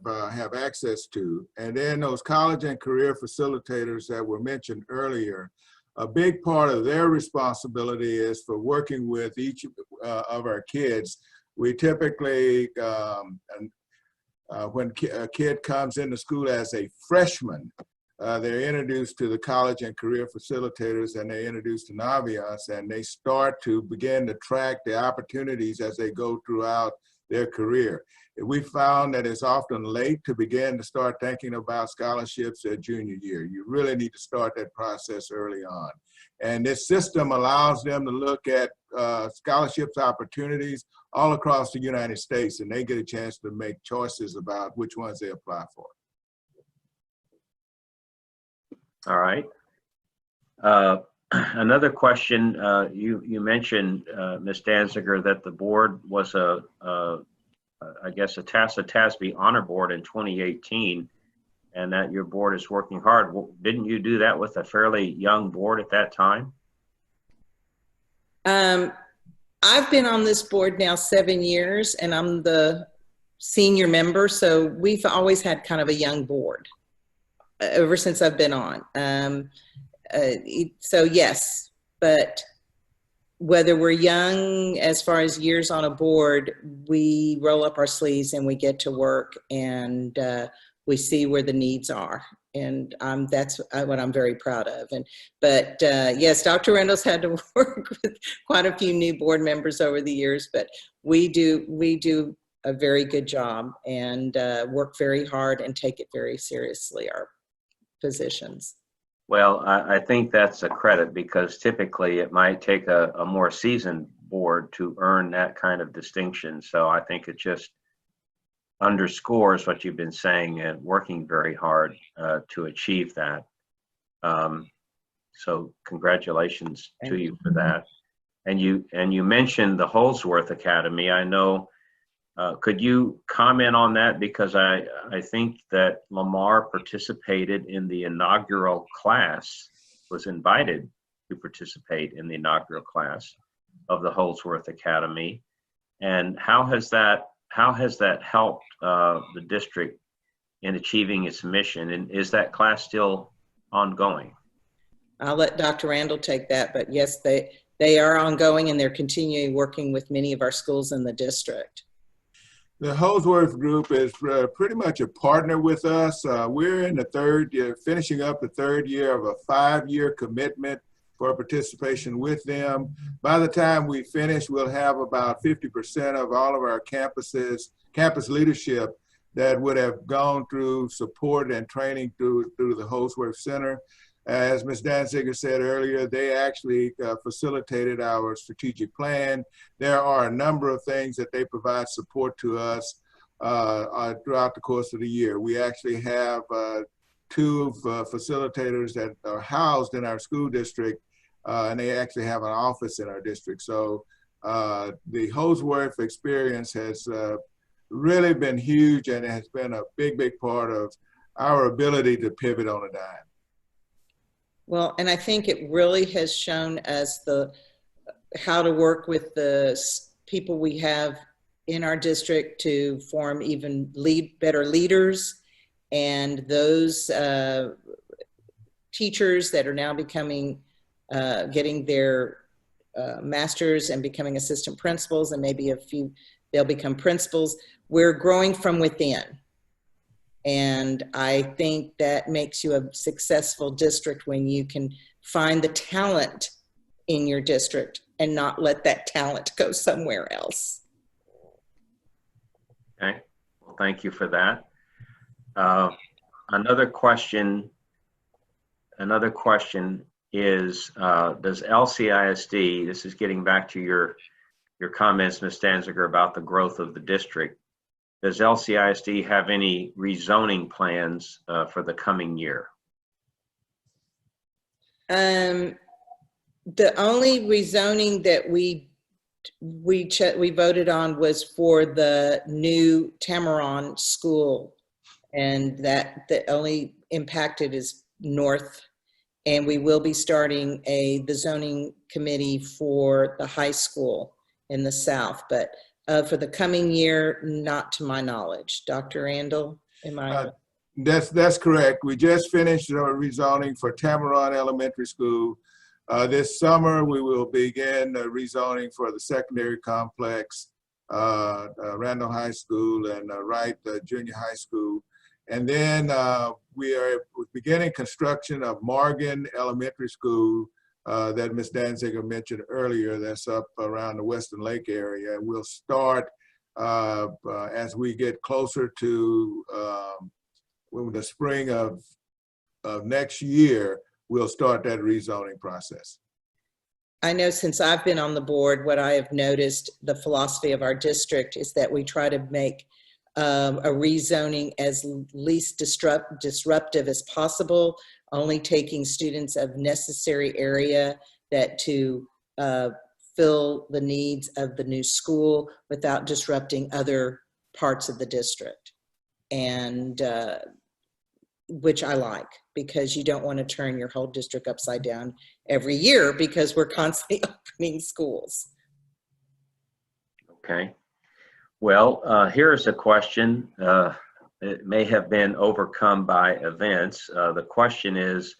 access to. And then those college and career facilitators that were mentioned earlier, a big part of their responsibility is for working with each of our kids. We typically, when a kid comes into school as a freshman, they're introduced to the college and career facilitators, and they're introduced to Naviance, and they start to begin to track the opportunities as they go throughout their career. We found that it's often late to begin to start thinking about scholarships at junior year. You really need to start that process early on. And this system allows them to look at scholarships opportunities all across the United States, and they get a chance to make choices about which ones they apply for. All right. Another question, you mentioned, Ms. Danziger, that the board was I guess a TASB honor board in 2018, and that your board is working hard. Well, didn't you do that with a fairly young board at that time? I've been on this board now 7 years, and I'm the senior member, so we've always had kind of a young board ever since I've been on. So yes, but whether we're young as far as years on a board, we roll up our sleeves and we get to work, and we see where the needs are. And that's what I'm very proud of. But yes, Dr. Rendell's had to work with quite a few new board members over the years, but we do a very good job and work very hard and take it very seriously, our positions. Well, I think that's a credit, because typically it might take a more seasoned board to earn that kind of distinction. So I think it just underscores what you've been saying and working very hard to achieve that. So congratulations to you for that. And you mentioned the Holsworth Academy. I know, could you comment on that? Because I think that Lamar participated in the inaugural class, was invited to participate in the inaugural class of the Holsworth Academy. And how has that helped the district in achieving its mission? And is that class still ongoing? I'll let Dr. Randall take that, but yes, they are ongoing, and they're continuing working with many of our schools in the district. The Holsworth Group is pretty much a partner with us. We're in the third year, finishing up the third year of a 5-year commitment for participation with them. By the time we finish, we'll have about 50% of all of our campus leadership that would have gone through support and training through the Holsworth Center. As Ms. Danziger said earlier, they actually facilitated our strategic plan. There are a number of things that they provide support to us throughout the course of the year. We actually have 2 facilitators that are housed in our school district, and they actually have an office in our district. So the Holsworth experience has really been huge, and it has been a big part of our ability to pivot on a dime. Well, and I think it really has shown us how to work with the people we have in our district to form even better leaders, and those teachers that are now getting their masters and becoming assistant principals, and maybe they'll become principals. We're growing from within. And I think that makes you a successful district when you can find the talent in your district and not let that talent go somewhere else. Okay, well, thank you for that. Another question is, does LCISD, this is getting back to your comments, Ms. Danziger, about the growth of the district, does LCISD have any rezoning plans for the coming year? The only rezoning that we voted on was for the new Tamaron school, and that the only impacted is north. And we will be starting the zoning committee for the high school in the south, but for the coming year, not to my knowledge. Dr. Randall, am I? That's correct. We just finished rezoning for Tamaron Elementary School. This summer, we will begin rezoning for the secondary complex, Randall High School and Wright Junior High School. And then we are beginning construction of Morgan Elementary School that Ms. Danziger mentioned earlier. That's up around the Western Lake area. We'll start as we get closer to the spring of next year. We'll start that rezoning process. I know since I've been on the board, what I have noticed, the philosophy of our district is that we try to make a rezoning as least disruptive as possible, only taking students of necessary area that to fill the needs of the new school without disrupting other parts of the district. And which I like, because you don't want to turn your whole district upside down every year because we're constantly opening schools. Okay. Well, here's a question. It may have been overcome by events. The question is,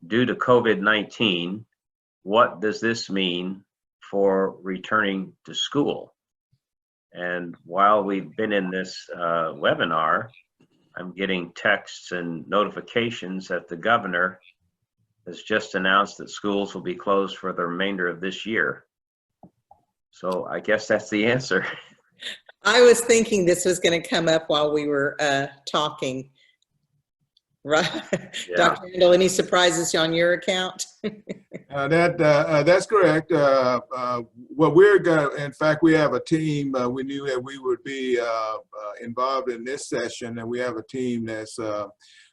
due to COVID-19, what does this mean for returning to school? And while we've been in this webinar, I'm getting texts and notifications that the governor has just announced that schools will be closed for the remainder of this year. So I guess that's the answer. I was thinking this was going to come up while we were talking. Right, yeah. Dr. Randall, any surprises on your account? That's correct. What we're going to, in fact, we have a team. We knew that we would be involved in this session, and we have a team that's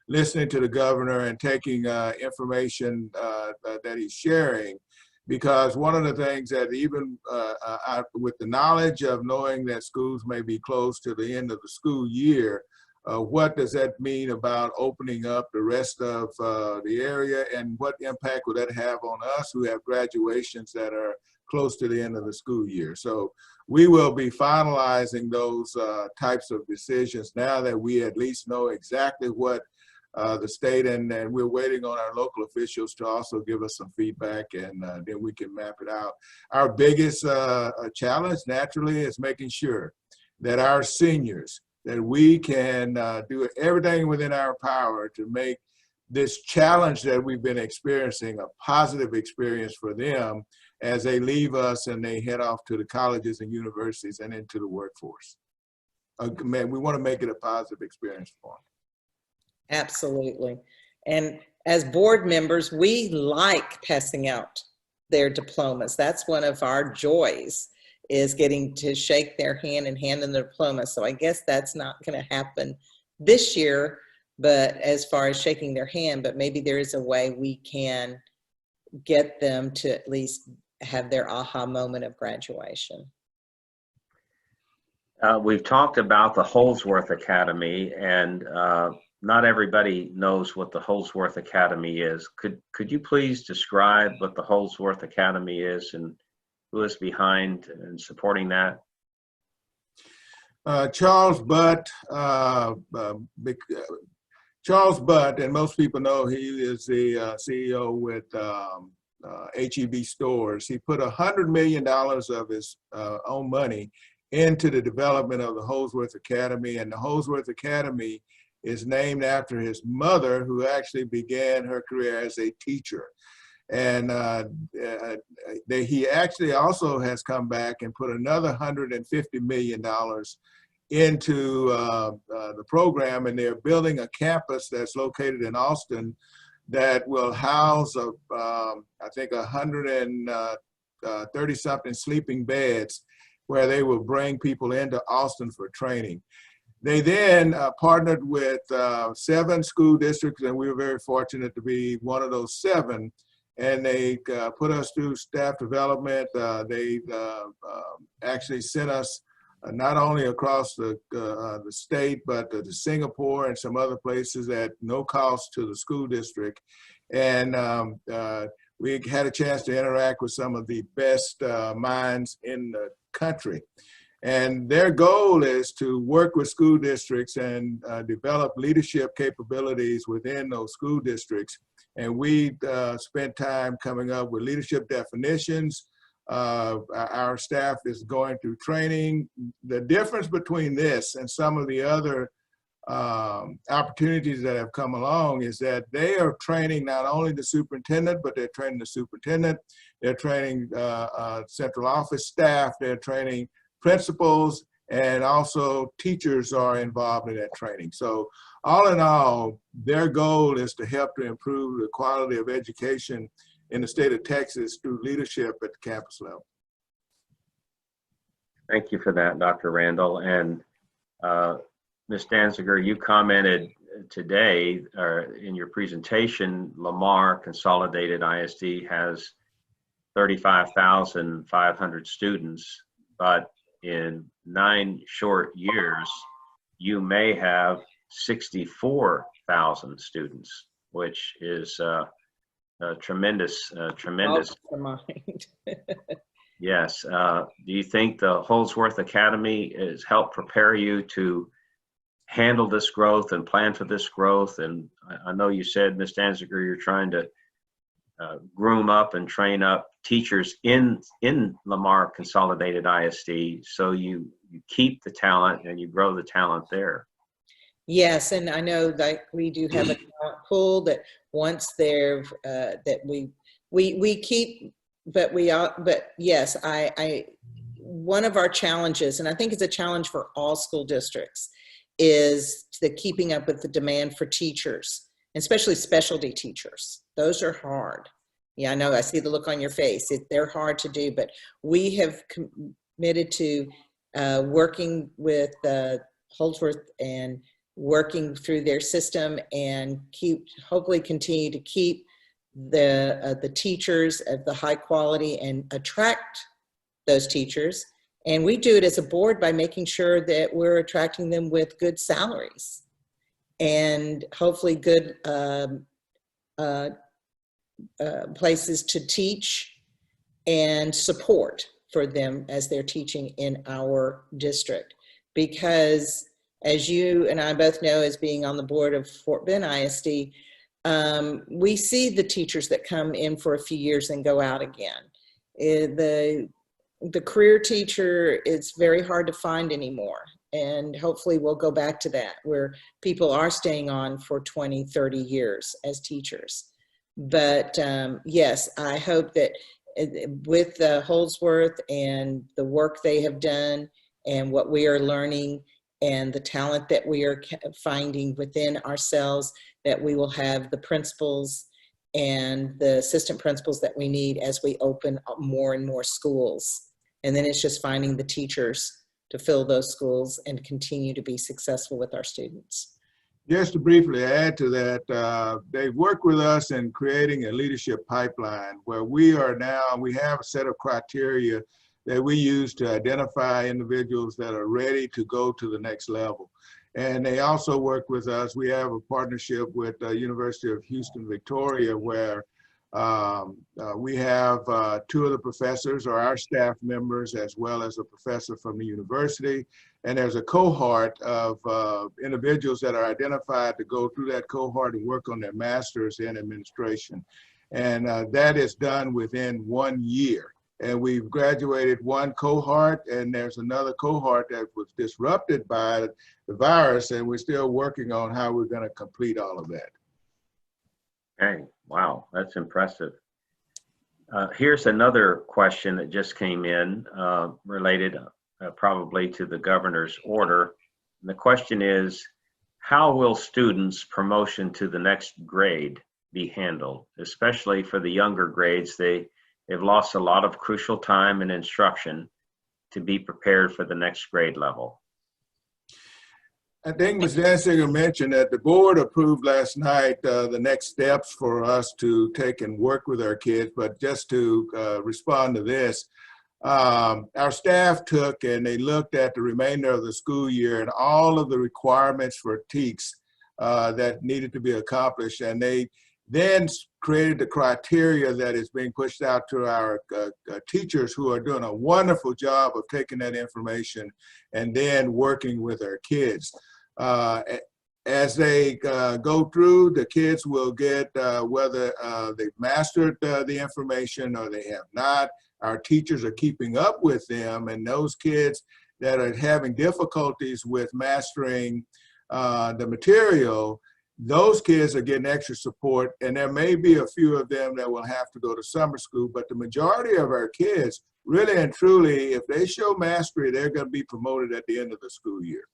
listening to the governor and taking information that he's sharing. Because one of the things that even with the knowledge of knowing that schools may be closed to the end of the school year, what does that mean about opening up the rest of the area, and what impact will that have on us who have graduations that are close to the end of the school year? So we will be finalizing those types of decisions now that we at least know exactly what the state, and we're waiting on our local officials to also give us some feedback, and then we can map it out. Our biggest challenge naturally is making sure that our seniors, that we can do everything within our power to make this challenge that we've been experiencing a positive experience for them as they leave us and they head off to the colleges and universities and into the workforce. We want to make it a positive experience for them. Absolutely. And as board members, we like passing out their diplomas. That's one of our joys, is getting to shake their hand and hand them the diploma. So I guess that's not going to happen this year, but as far as shaking their hand, but maybe there is a way we can get them to at least have their aha moment of graduation. We've talked about the Holsworth Academy, and not everybody knows what the Holsworth Academy is. Could you please describe what the Holsworth Academy is and who is behind and supporting that? Charles Butt, and most people know he is the CEO with HEB Stores. He put $100 million of his own money into the development of the Holsworth Academy, and the Holsworth Academy is named after his mother, who actually began her career as a teacher. And he actually also has come back and put another $150 million into the program, and they're building a campus that's located in Austin that will house, I think, 130-something sleeping beds where they will bring people into Austin for training. They then partnered with 7 school districts, and we were very fortunate to be one of those 7. And they put us through staff development. They actually sent us not only across the state, but to Singapore and some other places at no cost to the school district. And we had a chance to interact with some of the best minds in the country. And their goal is to work with school districts and develop leadership capabilities within those school districts. And we spent time coming up with leadership definitions. Our staff is going through training. The difference between this and some of the other opportunities that have come along is that they are training not only the superintendent, but they're training the superintendent, they're training central office staff, they're training principals, and also teachers are involved in that training. So all in all, their goal is to help to improve the quality of education in the state of Texas through leadership at the campus level. Thank you for that, Dr. Randall. And Ms. Danziger, you commented today in your presentation, Lamar Consolidated ISD has 35,500 students, but in 9 short years, you may have 64,000 students, which is tremendous. Yes. Do you think the Holdsworth Academy has helped prepare you to handle this growth and plan for this growth? And I know you said, Ms. Danziger, you're trying to groom up and train up teachers in Lamar Consolidated ISD, so you keep the talent and you grow the talent there. Yes, and I know that we do have a talent pool that once they're that we keep, but yes, I one of our challenges, and I think it's a challenge for all school districts, is the keeping up with the demand for teachers, especially specialty teachers. Those are hard. Yeah, I know, I see the look on your face. They're hard to do, but we have committed to working with Holdsworth and working through their system and hopefully continue to keep the teachers of the high quality and attract those teachers. And we do it as a board by making sure that we're attracting them with good salaries and hopefully good places to teach and support for them as they're teaching in our district. Because as you and I both know, as being on the board of Fort Bend ISD, we see the teachers that come in for a few years and go out again. The career teacher is very hard to find anymore. And hopefully we'll go back to that, where people are staying on for 20, 30 years as teachers. But yes, I hope that with Holdsworth and the work they have done and what we are learning and the talent that we are finding within ourselves, that we will have the principals and the assistant principals that we need as we open up more and more schools. And then it's just finding the teachers to fill those schools and continue to be successful with our students. Just to briefly add to that, they've worked with us in creating a leadership pipeline where we have a set of criteria that we use to identify individuals that are ready to go to the next level. And they also work with us. We have a partnership with the University of Houston, Victoria, where we have 2 of the professors are our staff members, as well as a professor from the university. And there's a cohort of individuals that are identified to go through that cohort and work on their masters in administration. And that is done within 1 year. And we've graduated 1 cohort, and there's another cohort that was disrupted by the virus, and we're still working on how we're going to complete all of that. Okay, wow, that's impressive. Here's another question that just came in related probably to the governor's order. And the question is, how will students' promotion to the next grade be handled, especially for the younger grades? They've lost a lot of crucial time and instruction to be prepared for the next grade level. I think Ms. Danziger mentioned that the board approved last night the next steps for us to take and work with our kids. But just to respond to this, our staff took and they looked at the remainder of the school year and all of the requirements for TEKS that needed to be accomplished. And they then created the criteria that is being pushed out to our teachers, who are doing a wonderful job of taking that information and then working with our kids. As they go through, the kids will get whether they've mastered the information or they have not. Our teachers are keeping up with them, and those kids that are having difficulties with mastering the material, those kids are getting extra support, and there may be a few of them that will have to go to summer school, but the majority of our kids, really and truly, if they show mastery, they're going to be promoted at the end of the school year.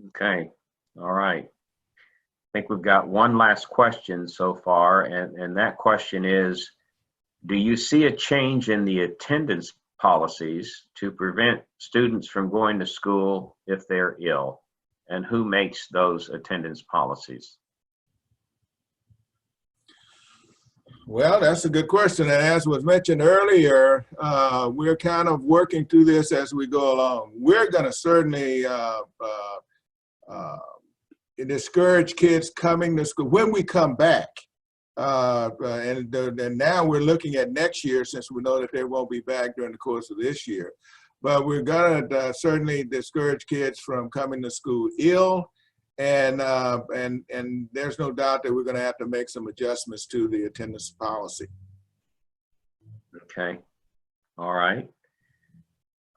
Okay, all right. I think we've got one last question so far, and that question is, do you see a change in the attendance policies to prevent students from going to school if they're ill? And who makes those attendance policies? Well, that's a good question. And as was mentioned earlier, we're kind of working through this as we go along. We're going to certainly discourage kids coming to school when we come back. And now we're looking at next year, since we know that they won't be back during the course of this year. But we're going to certainly discourage kids from coming to school ill, and there's no doubt that we're going to have to make some adjustments to the attendance policy. Okay, all right.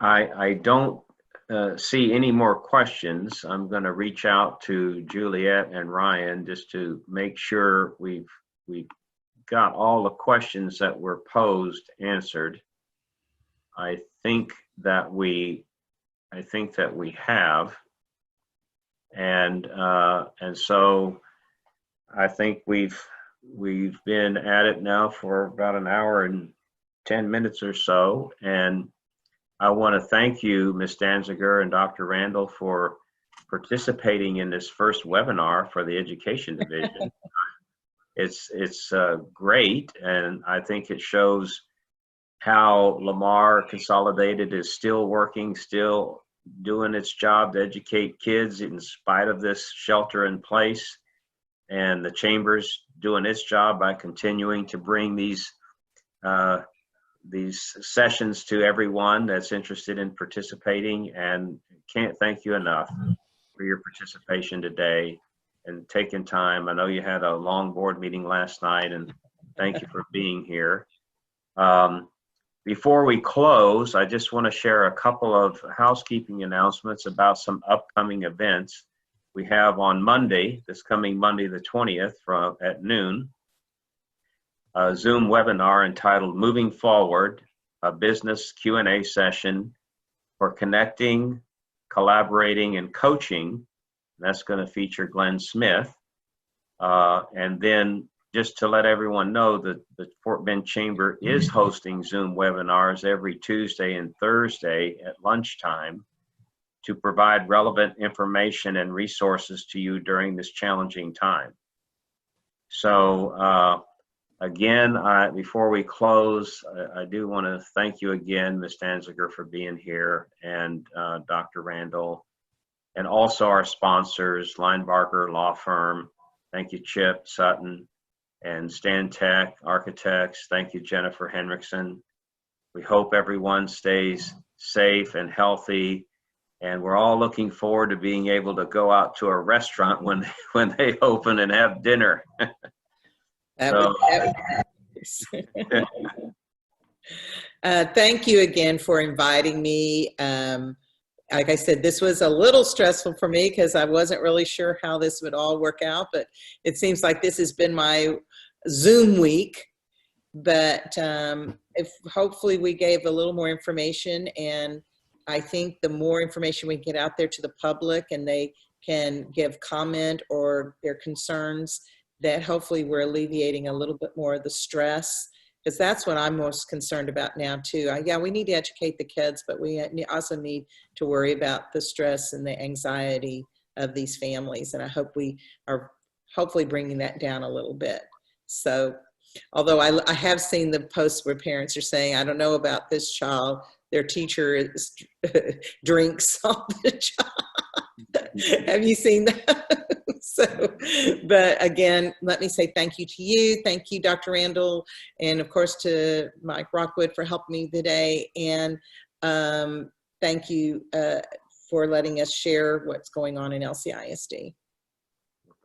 I don't see any more questions. I'm going to reach out to Juliet and Ryan just to make sure we've got all the questions that were posed answered. I think that we have, and so I think we've been at it now for about an hour and 10 minutes or so, and I want to thank you, Ms. Danziger and Dr. Randall, for participating in this first webinar for the Education Division. It's great, and I think it shows how Lamar Consolidated is still working, still doing its job to educate kids in spite of this shelter in place, and the Chamber's doing its job by continuing to bring these sessions to everyone that's interested in participating. And can't thank you enough for your participation today and taking time. I know you had a long board meeting last night, and thank you for being here. Before we close, I just want to share a couple of housekeeping announcements about some upcoming events. We have on Monday, this coming Monday the 20th at noon, a Zoom webinar entitled Moving Forward, a business Q&A session for connecting, collaborating, and coaching. That's going to feature Glenn Smith. And then just to let everyone know that the Fort Bend Chamber is hosting Zoom webinars every Tuesday and Thursday at lunchtime to provide relevant information and resources to you during this challenging time. So again, before we close, I do want to thank you again, Ms. Danziger, for being here, and Dr. Randall, and also our sponsors, Linebarger Law Firm. Thank you, Chip Sutton, and Stantec Architects. Thank you, Jennifer Henriksen. We hope everyone stays safe and healthy, and we're all looking forward to being able to go out to a restaurant when they open and have dinner. Thank you again for inviting me. Like I said, this was a little stressful for me because I wasn't really sure how this would all work out, but it seems like this has been my Zoom week but if hopefully we gave a little more information, and I think the more information we get out there to the public and they can give comment or their concerns, that hopefully we're alleviating a little bit more of the stress, because that's what I'm most concerned about now too. Yeah, we need to educate the kids, but we also need to worry about the stress and the anxiety of these families. And I hope we are hopefully bringing that down a little bit. So, although I have seen the posts where parents are saying, I don't know about this child, their teacher drinks on the job. Have you seen that? So, but again, let me say thank you to you. Thank you, Dr. Randall, and of course to Mike Rockwood for helping me today. And thank you for letting us share what's going on in LCISD.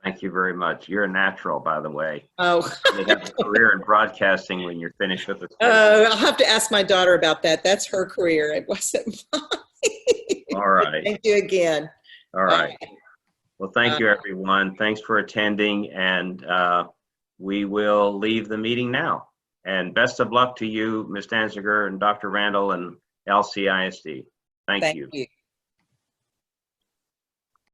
Thank you very much. You're a natural, by the way. Oh, You have a career in broadcasting when you're finished with it. I'll have to ask my daughter about that. That's her career. It wasn't mine. All right. Thank you again. All right. Well, thank you, everyone. Thanks for attending, and we will leave the meeting now. And best of luck to you, Ms. Danziger and Dr. Randall and LCISD. Thank you. You.